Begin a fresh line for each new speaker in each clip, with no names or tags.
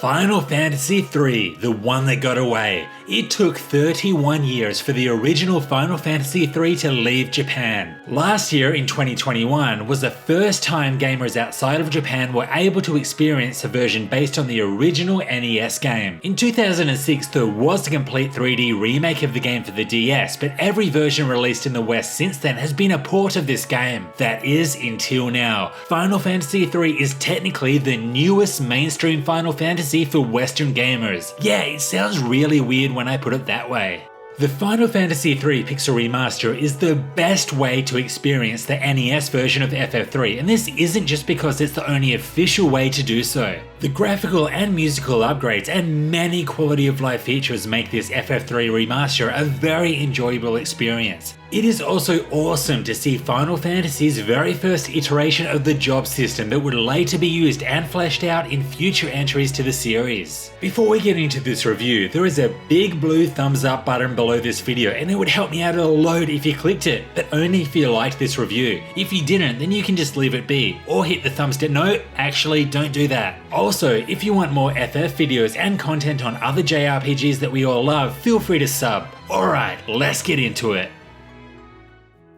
Final Fantasy III, the one that got away. It took 31 years for the original Final Fantasy III to leave Japan. Last year in 2021 was the first time gamers outside of Japan were able to experience a version based on the original NES game. In 2006 there was a complete 3D remake of the game for the DS, but every version released in the West since then has been a port of this game. That is, until now. Final Fantasy III is technically the newest mainstream Final Fantasy for Western gamers. Yeah, it sounds really weird when I put it that way. The Final Fantasy III Pixel Remaster is the best way to experience the NES version of FF3, and this isn't just because it's the only official way to do so. The graphical and musical upgrades and many quality of life features make this FF3 remaster a very enjoyable experience. It is also awesome to see Final Fantasy's very first iteration of the job system that would later be used and fleshed out in future entries to the series. Before we get into this review, there is a big blue thumbs up button below this video and it would help me out a load if you clicked it, but only if you liked this review. If you didn't, then you can just leave it be, or hit the thumbs down. No, actually don't do that. Also, if you want more FF videos and content on other JRPGs that we all love, feel free to sub. Alright, let's get into it.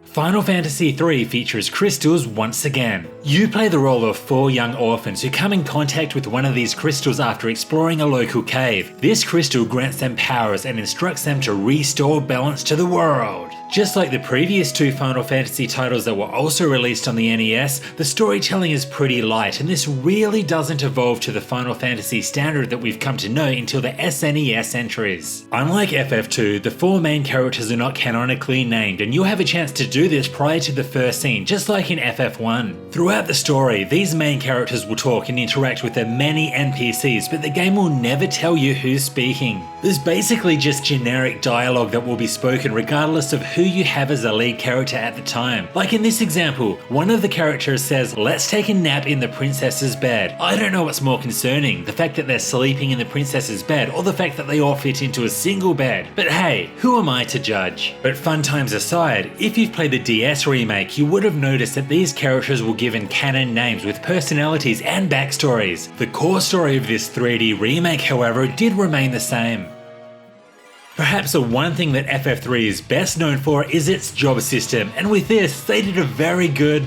Final Fantasy III features crystals once again. You play the role of 4 young orphans who come in contact with one of these crystals after exploring a local cave. This crystal grants them powers and instructs them to restore balance to the world. Just like the previous 2 Final Fantasy titles that were also released on the NES, the storytelling is pretty light, and this really doesn't evolve to the Final Fantasy standard that we've come to know until the SNES entries. Unlike FF2, the 4 main characters are not canonically named, and you'll have a chance to do this prior to the first scene, just like in FF1. Throughout the story, these main characters will talk and interact with the many NPCs, but the game will never tell you who's speaking. There's basically just generic dialogue that will be spoken regardless of who you have as a lead character at the time. Like in this example, one of the characters says, "Let's take a nap in the princess's bed." I don't know what's more concerning, the fact that they're sleeping in the princess's bed or the fact that they all fit into a single bed. But hey, who am I to judge? But fun times aside, if you've played the DS remake, you would have noticed that these characters were given canon names with personalities and backstories. The core story of this 3D remake, however, did remain the same. Perhaps the one thing that FF3 is best known for is its job system, and with this, they did a very good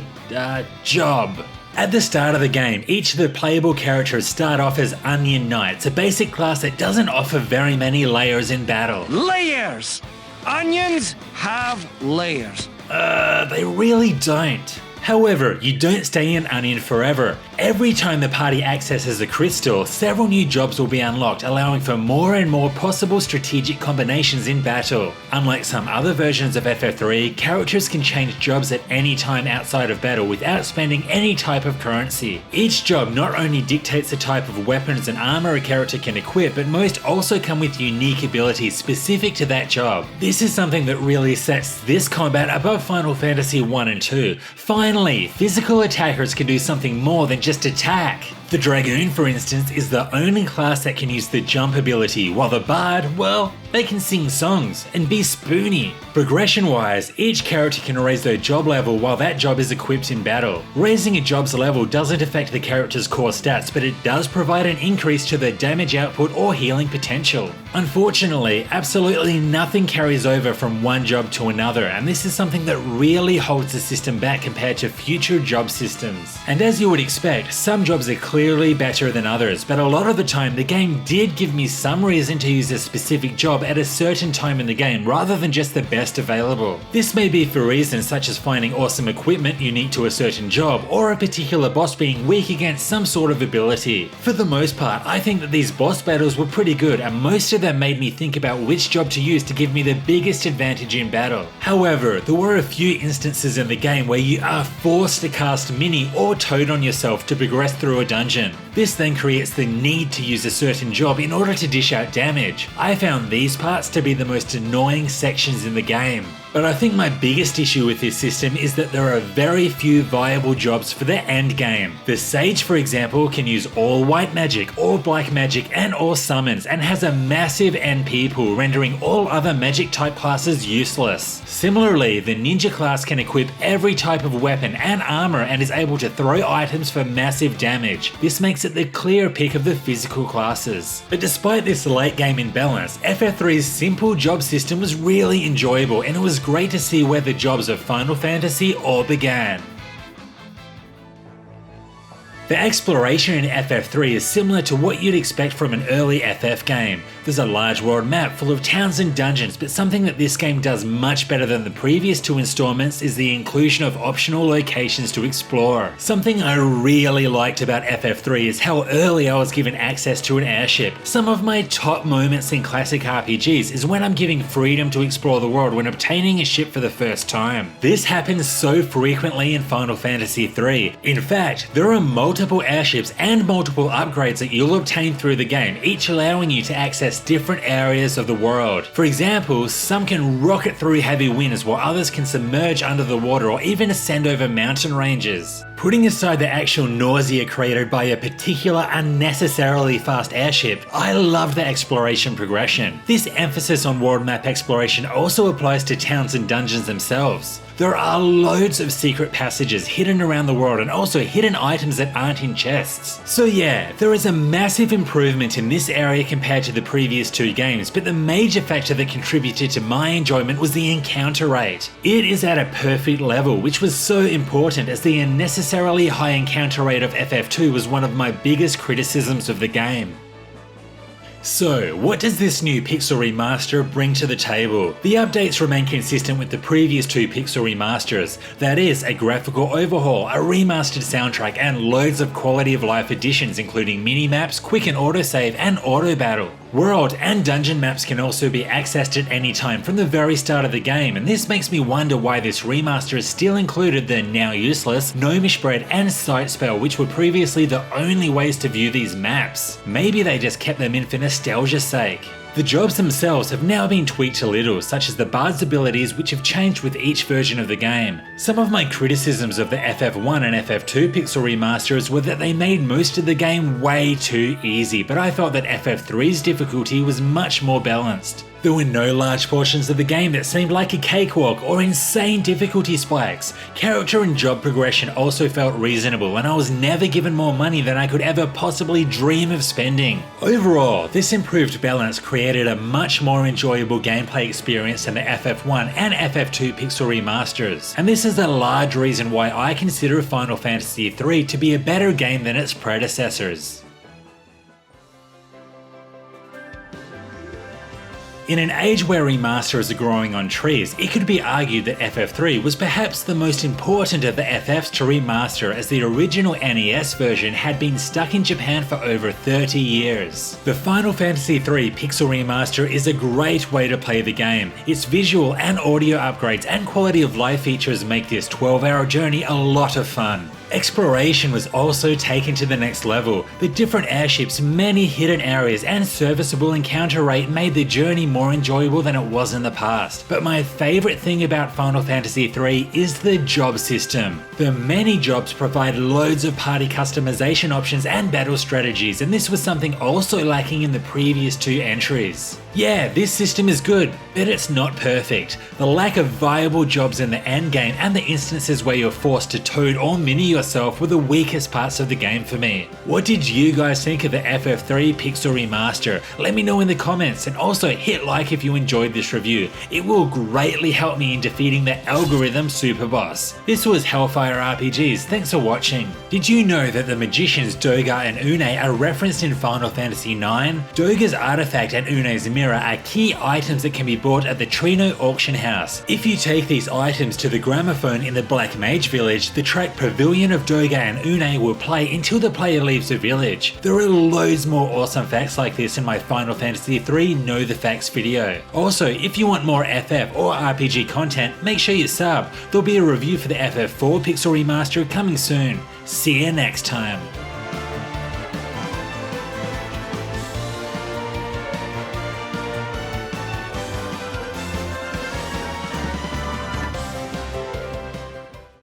job. At the start of the game, each of the playable characters start off as Onion Knights, a basic class that doesn't offer very many layers in battle.
Layers! Onions have layers.
They really don't. However, you don't stay an onion forever. Every time the party accesses a crystal, several new jobs will be unlocked, allowing for more and more possible strategic combinations in battle. Unlike some other versions of FF3, characters can change jobs at any time outside of battle without spending any type of currency. Each job not only dictates the type of weapons and armor a character can equip, but most also come with unique abilities specific to that job. This is something that really sets this combat above Final Fantasy I and II. Finally, physical attackers can do something more than just attack. The Dragoon, for instance, is the only class that can use the jump ability, while the Bard, well, they can sing songs and be spoony. Progression-wise, each character can raise their job level while that job is equipped in battle. Raising a job's level doesn't affect the character's core stats, but it does provide an increase to their damage output or healing potential. Unfortunately, absolutely nothing carries over from one job to another, and this is something that really holds the system back compared to future job systems. And as you would expect, some jobs are clearly better than others, but a lot of the time the game did give me some reason to use a specific job at a certain time in the game rather than just the best available. This may be for reasons such as finding awesome equipment unique to a certain job, or a particular boss being weak against some sort of ability. For the most part, I think that these boss battles were pretty good, and most of them made me think about which job to use to give me the biggest advantage in battle. However, there were a few instances in the game where you are forced to cast Mini or Toad on yourself to progress through a dungeon. This then creates the need to use a certain job in order to dish out damage. I found these parts to be the most annoying sections in the game. But I think my biggest issue with this system is that there are very few viable jobs for the end game. The Sage, for example, can use all white magic, all black magic, and all summons, and has a massive NP pool, rendering all other magic type classes useless. Similarly, the Ninja class can equip every type of weapon and armor and is able to throw items for massive damage. This makes it the clear pick of the physical classes. But despite this late game imbalance, FF3's simple job system was really enjoyable, and it was great to see where the jobs of Final Fantasy all began. The exploration in FF3 is similar to what you'd expect from an early FF game. There's a large world map full of towns and dungeons, but something that this game does much better than the previous two installments is the inclusion of optional locations to explore. Something I really liked about FF3 is how early I was given access to an airship. Some of my top moments in classic RPGs is when I'm giving freedom to explore the world when obtaining a ship for the first time. This happens so frequently in Final Fantasy III. In fact, there are multiple airships and multiple upgrades that you'll obtain through the game, each allowing you to access different areas of the world. For example, some can rocket through heavy winds while others can submerge under the water or even ascend over mountain ranges. Putting aside the actual nausea created by a particular unnecessarily fast airship, I loved the exploration progression. This emphasis on world map exploration also applies to towns and dungeons themselves. There are loads of secret passages hidden around the world and also hidden items that aren't in chests. So yeah, there is a massive improvement in this area compared to the previous two games, but the major factor that contributed to my enjoyment was the encounter rate. It is at a perfect level, which was so important as the unnecessarily high encounter rate of FF2 was one of my biggest criticisms of the game. So, what does this new Pixel Remaster bring to the table? The updates remain consistent with the previous two Pixel Remasters. That is, a graphical overhaul, a remastered soundtrack, and loads of quality of life additions including mini-maps, quick and autosave, and auto battle. World and dungeon maps can also be accessed at any time from the very start of the game, and this makes me wonder why this remaster has still included the now useless Gnomish Bread and Sight Spell, which were previously the only ways to view these maps. Maybe they just kept them in for nostalgia's sake. The jobs themselves have now been tweaked a little, such as the Bard's abilities, which have changed with each version of the game. Some of my criticisms of the FF1 and FF2 Pixel remasters were that they made most of the game way too easy, but I felt that FF3's difficulty was much more balanced. There were no large portions of the game that seemed like a cakewalk or insane difficulty spikes. Character and job progression also felt reasonable, and I was never given more money than I could ever possibly dream of spending. Overall, this improved balance created a much more enjoyable gameplay experience than the FF1 and FF2 Pixel remasters, and this is a large reason why I consider Final Fantasy III to be a better game than its predecessors. In an age where remasters are growing on trees, it could be argued that FF3 was perhaps the most important of the FFs to remaster, as the original NES version had been stuck in Japan for over 30 years. The Final Fantasy III Pixel Remaster is a great way to play the game. Its visual and audio upgrades and quality of life features make this 12-hour journey a lot of fun. Exploration was also taken to the next level. The different airships, many hidden areas, and serviceable encounter rate made the journey more enjoyable than it was in the past. But my favourite thing about Final Fantasy III is the job system. The many jobs provide loads of party customization options and battle strategies, and this was something also lacking in the previous two entries. Yeah, this system is good, but it's not perfect. The lack of viable jobs in the endgame and the instances where you're forced to toad or mini yourself were the weakest parts of the game for me. What did you guys think of the FF3 Pixel Remaster? Let me know in the comments, and also hit like if you enjoyed this review. It will greatly help me in defeating the algorithm super boss. This was Hellfire RPGs, thanks for watching. Did you know that the magicians Doga and Une are referenced in Final Fantasy IX? Doga's artifact and Une's mirror are key items that can be bought at the Trino auction house. If you take these items to the gramophone in the Black Mage village, the track Pavilion of Doga and Une will play until the player leaves the village. There are loads more awesome facts like this in my Final Fantasy III Know the Facts video. Also, if you want more FF or RPG content, make sure you sub. There'll be a review for the FF4 Pixel Remaster coming soon. See you next time.